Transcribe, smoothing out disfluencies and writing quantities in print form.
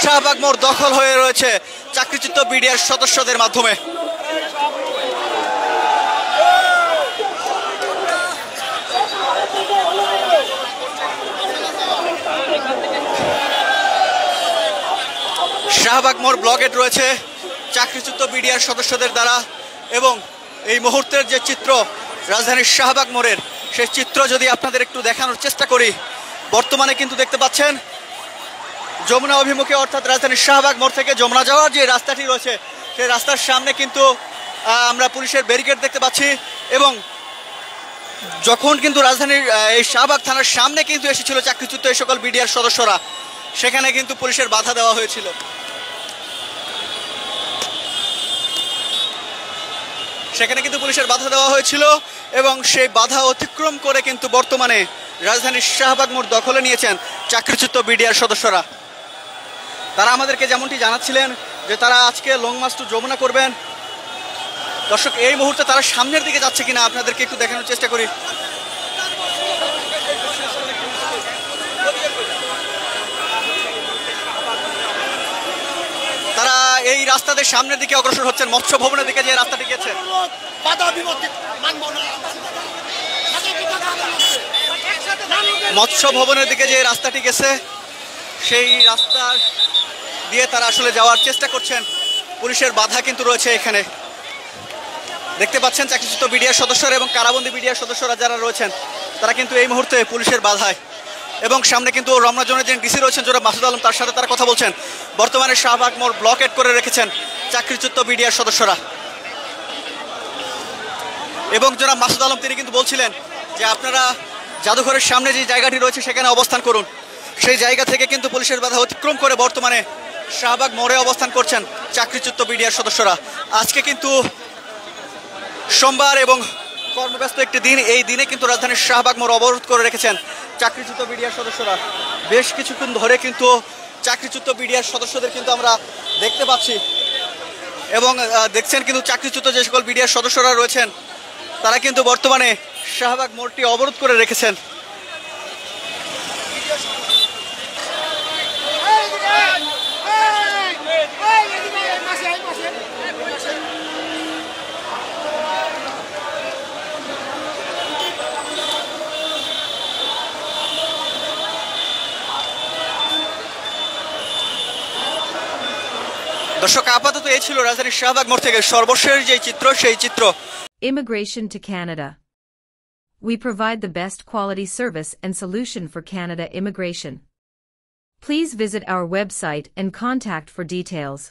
শাহবাগ মোড় দখল হয়ে রয়েছে চাকরিচ্যুত বিডিআর সদস্যদের মাধ্যমে। শাহবাগ মোড় ব্লকেট রয়েছে চাকরিচ্যুত বিডিআর সদস্যদের দ্বারা, এবং এই মুহূর্তের যে চিত্র রাজধানীর শাহবাগ মোড়ের, সেই চিত্র যদি আপনাদের একটু দেখানোর চেষ্টা করি, বর্তমানে কিন্তু দেখতে পাচ্ছেন যমুনা অভিমুখে, অর্থাৎ রাজধানীর শাহবাগ মোড় থেকে যমুনা যাওয়ার যে রাস্তাটি রয়েছে সেই রাস্তার সামনে কিন্তু আমরা পুলিশের ব্যারিকেড দেখতে পাচ্ছি, এবং যখন কিন্তু রাজধানীর এই শাহবাগ থানার সামনে কিন্তু এসেছিল চাকরিচ্যুত এই সকল বিডিআর সদস্যরা, সেখানে কিন্তু পুলিশের বাধা দেওয়া হয়েছিল। এবং সেই বাধা অতিক্রম করে কিন্তু বর্তমানে রাজধানীর শাহবাগ মোড় দখলে নিয়েছেন চাকরিচ্যুত বিডিআর সদস্যরা। তারা আমাদেরকে যেমনটি জানাচ্ছিলেন যে তারা আজকে লং মার্চ টু যমুনা করবেন। দর্শক, এই মুহূর্তে তারা সামনের দিকে যাচ্ছে কিনা আপনাদেরকে একটু দেখানোর চেষ্টা করি। তারা এই রাস্তাদের সামনের দিকে অগ্রসর হচ্ছেন, মৎস্য ভবনের দিকে যে রাস্তাটি গেছে, মৎস্য ভবনের দিকে যে রাস্তাটি গেছে সেই রাস্তা দিয়ে তারা আসলে যাওয়ার চেষ্টা করছেন। পুলিশের বাধা কিন্তু রয়েছে এখানে। দেখতে পাচ্ছেন চাকরিচ্যুত বিডিআর সদস্যরা এবং কারাবন্দী বিডিআর সদস্যরা যারা রয়েছেন তারা কিন্তু এই মুহূর্তে পুলিশের বাধায়, এবং সামনে কিন্তু রমনা জোনের যে ডিসি রয়েছেন জনাব মাসুদ আলম, তার সাথে তারা কথা বলছেন। বর্তমানে শাহবাগ মোড় ব্লকেট করে রেখেছেন চাকরিচ্যুত বিডিআর সদস্যরা, এবং জনাব মাসুদ আলম তিনি কিন্তু বলছিলেন যে আপনারা জাদুঘরের সামনে যে জায়গাটি রয়েছে সেখানে অবস্থান করুন। সেই জায়গা থেকে কিন্তু পুলিশের বাধা অতিক্রম করে বর্তমানে শাহবাগ মোড়ে অবস্থান করছেন চাকরিচ্যুত বিডিআর সদস্যরা। আজকে কিন্তু সোমবার এবং কর্মব্যস্ত একটি দিন, এই দিনে কিন্তু রাজধানীর শাহবাগ মোড় অবরোধ করে রেখেছেন চাকরিচ্যুত বিডিআর সদস্যরা। বেশ কিছুক্ষণ ধরে কিন্তু চাকরিচ্যুত বিডিআর সদস্যদের কিন্তু আমরা দেখতে পাচ্ছি, এবং দেখছেন কিন্তু চাকরিচ্যুত যে সকল বিডিআর সদস্যরা রয়েছেন তারা কিন্তু বর্তমানে শাহবাগ মোড়টি অবরোধ করে রেখেছেন। দর্শক, আপাতত এই ছিল রাজধানীর শাহবাগ মোড় থেকে সর্বশেষ যে চিত্র, সেই চিত্র। Immigration to Canada. We provide the best quality service and solution for Canada immigration. Please visit our website and contact for details.